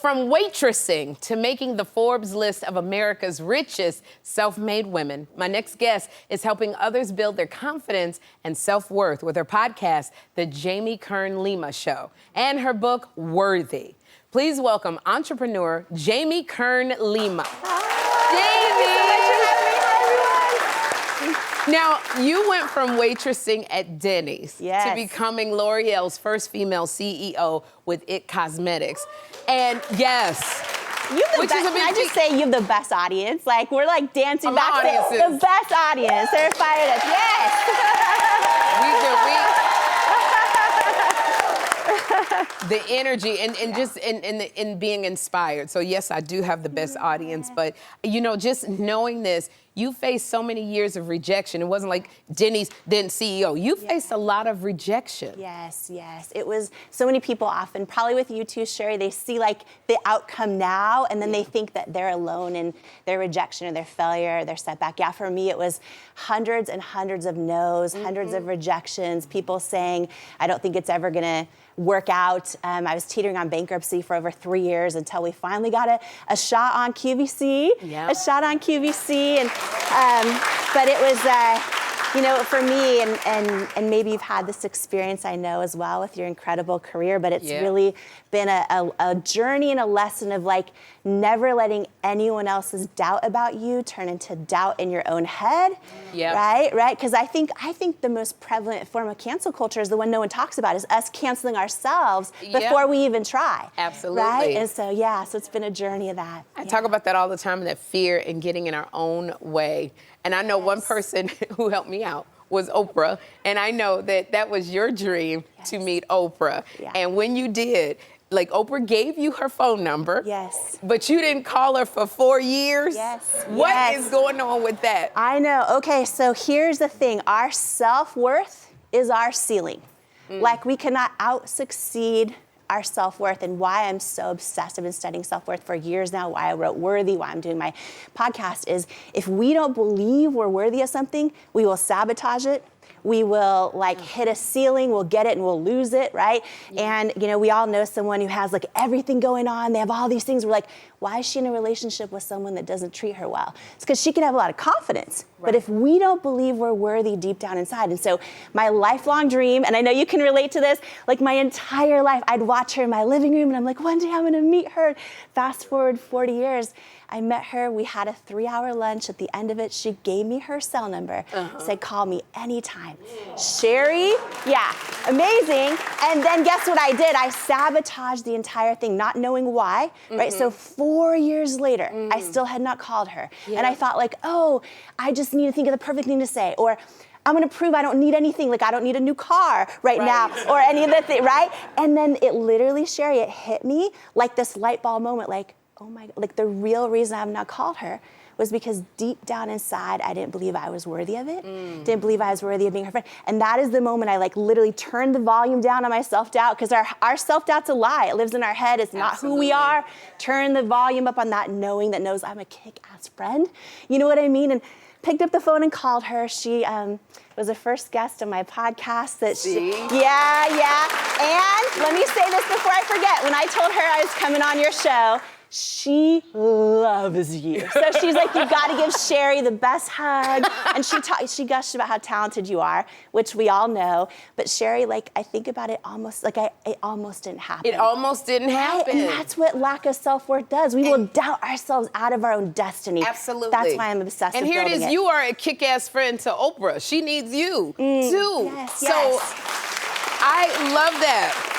From waitressing to making the Forbes list of America's richest self-made women, my next guest is helping others build their confidence and self-worth with her podcast, The Kern Lima Show, and her book, Worthy. Please welcome entrepreneur Kern Lima. Now, you went from waitressing at Denny's to becoming L'Oreal's first female CEO with IT Cosmetics. And yes, you have the best, can I just say you have the best audience? Like, we're like dancing back to the best audience. They're fired up. Yes. The energy and just in being inspired. So yes, I do have the best audience, but you know, just knowing this, you faced so many years of rejection. It wasn't like Denny's then CEO. You faced a lot of rejection. Yes. It was so many people often, probably with you too, Sherri, they see like the outcome now and then they think that they're alone in their rejection or their failure or their setback. Yeah, for me, it was hundreds and hundreds of no's, hundreds of rejections, people saying, I don't think it's ever gonna work out. I was teetering on bankruptcy for over 3 years until we finally got a shot on QVC, and but it was, you know, for me, and maybe you've had this experience, I know, as well with your incredible career, but it's really been a journey and a lesson of like never letting anyone else's doubt about you turn into doubt in your own head, right? Because I think the most prevalent form of cancel culture is the one no one talks about, is us canceling ourselves before we even try. Absolutely. Right? And so, so it's been a journey of that. I talk about that all the time, that fear and getting in our own way. And I know one person who helped me out was Oprah. And I know that was your dream to meet Oprah. And when you did, like Oprah gave you her phone number. But you didn't call her for 4 years. What is going on with that? I know. Okay, so here's the thing. Our self-worth is our ceiling. Like, we cannot out-succeed our self-worth, and why I'm so obsessed. I've been studying self-worth for years now, why I wrote Worthy, why I'm doing my podcast, is if we don't believe we're worthy of something, we will sabotage it. We will like hit a ceiling, we'll get it and we'll lose it, right? And you know, we all know someone who has like everything going on, they have all these things, we're like, why is she in a relationship with someone that doesn't treat her well? It's because she can have a lot of confidence, but if we don't believe we're worthy deep down inside, and so my lifelong dream, and I know you can relate to this, like my entire life, I'd watch her in my living room and I'm like, one day I'm gonna meet her. Fast forward 40 years, I met her, we had a 3-hour lunch. At the end of it, she gave me her cell number, said, call me anytime. Sherri, amazing. And then guess what I did? I sabotaged the entire thing, not knowing why, right? So 4 years later, I still had not called her. And I thought like, oh, I just need to think of the perfect thing to say, or I'm gonna prove I don't need anything, like I don't need a new car right now, or any of the things, right? And then it literally, Sherri, it hit me like this light bulb moment, like, oh my, like the real reason I have not called her was because deep down inside, I didn't believe I was worthy of it. Didn't believe I was worthy of being her friend. And that is the moment I like literally turned the volume down on my self-doubt, because our self-doubt's a lie. It lives in our head. It's not who we are. Turn the volume up on that knowing that knows I'm a kick-ass friend. You know what I mean? And picked up the phone and called her. She was the first guest on my podcast. And let me say this before I forget. When I told her I was coming on your show, she loves you. So she's like, you gotta give Sherri the best hug. And she gushed about how talented you are, which we all know. But Sherri, like, I think about it almost, like it almost didn't happen. It almost didn't happen. And that's what lack of self-worth does. We will doubt ourselves out of our own destiny. Absolutely. That's why I'm obsessed with building it. And here it is, you are a kick-ass friend to Oprah. She needs you, too. So I love that.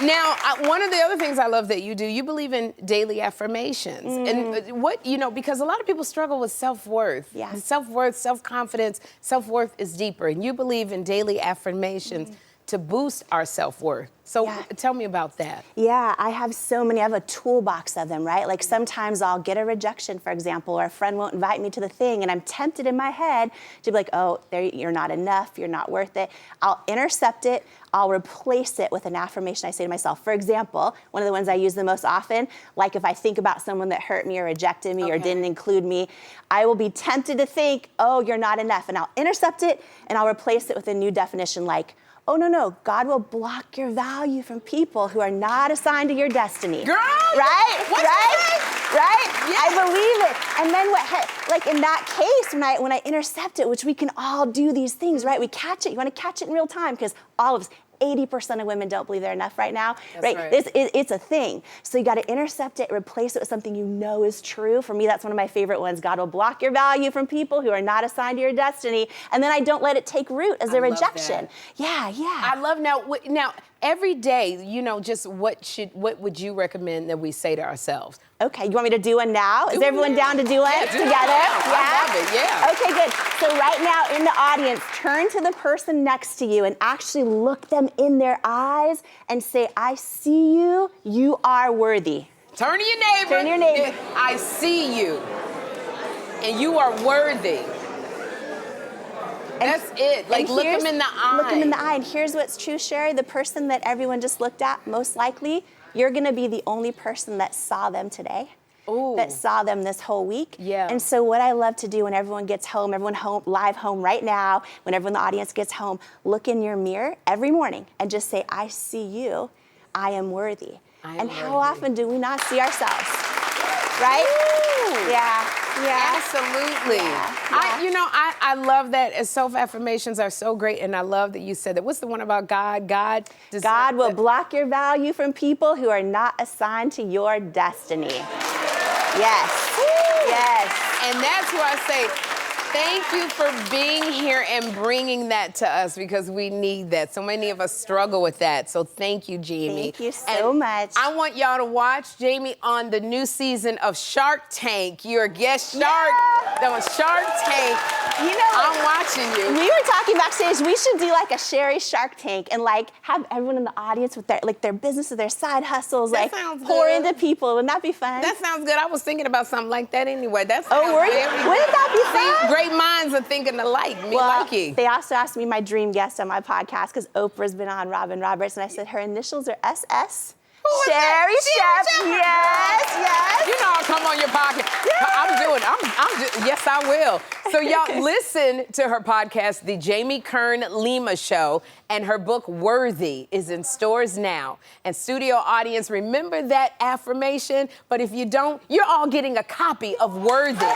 Now, one of the other things I love that you do, you believe in daily affirmations. And what, you know, because a lot of people struggle with self-worth. Self-worth, self-confidence, self-worth is deeper. And you believe in daily affirmations to boost our self-worth. So tell me about that. Yeah, I have so many. I have a toolbox of them, right? Like sometimes I'll get a rejection, for example, or a friend won't invite me to the thing, and I'm tempted in my head to be like, oh, you're not enough, you're not worth it. I'll intercept it. I'll replace it with an affirmation I say to myself. For example, one of the ones I use the most often, like if I think about someone that hurt me or rejected me or didn't include me, I will be tempted to think, oh, you're not enough. And I'll intercept it and I'll replace it with a new definition like, oh, no, God will block your value from people who are not assigned to your destiny. Girl! Right? What's Right? Yes. I believe it. And then like in that case, when I intercept it, which we can all do these things, right? We catch it. You want to catch it in real time because all of us, 80% of women don't believe they're enough right now, right? It's a thing. So you got to intercept it, replace it with something you know is true. For me, that's one of my favorite ones. God will block your value from people who are not assigned to your destiny. And then I don't let it take root as a rejection. Yeah. I love now every day, you know, just what would you recommend that we say to ourselves? Okay, you want me to do one now? Is everyone down to do one together? I love it, yeah. Okay, good. So right now in the audience, turn to the person next to you and actually look them in their eyes and say, I see you, you are worthy. Turn to your neighbor. Turn to your neighbor. I see you, and you are worthy. That's it. Like, look them in the eye. Look them in the eye. And here's what's true, Sherri. The person that everyone just looked at, most likely, you're going to be the only person that saw them today. Ooh. That saw them this whole week. Yeah. And so what I love to do when everyone gets home, live home right now, when everyone in the audience gets home, look in your mirror every morning and just say, I see you, I am worthy. How often do we not see ourselves? Right? Ooh. Yeah. Absolutely. Yeah. I love that. Self-affirmations are so great, and I love that you said that. What's the one about God? God will block your value from people who are not assigned to your destiny. Yes. Woo. Yes. And that's where I say, thank you for being here and bringing that to us because we need that. So many of us struggle with that. So thank you, Jamie. Thank you so much. I want y'all to watch Jamie on the new season of Shark Tank. You're a guest shark on Shark Tank. You know, I'm watching you. We were talking backstage, we should do like a Sherri Shark Tank and like have everyone in the audience with their businesses, their side hustles, That like sounds pour good. into people. Wouldn't that be fun? That sounds good. I was thinking about something like that anyway. That sounds were you? very Wouldn't that be fun? See, great minds are thinking alike. They also asked me my dream guest on my podcast because Oprah's been on, Robin Roberts, and I said her initials are SS. Sherri Chef. Yes. You know I'll come on your podcast. Yes, I will. So y'all listen to her podcast, The Jamie Kern Lima Show, and her book, Worthy, is in stores now. And studio audience, remember that affirmation, but if you don't, you're all getting a copy of Worthy.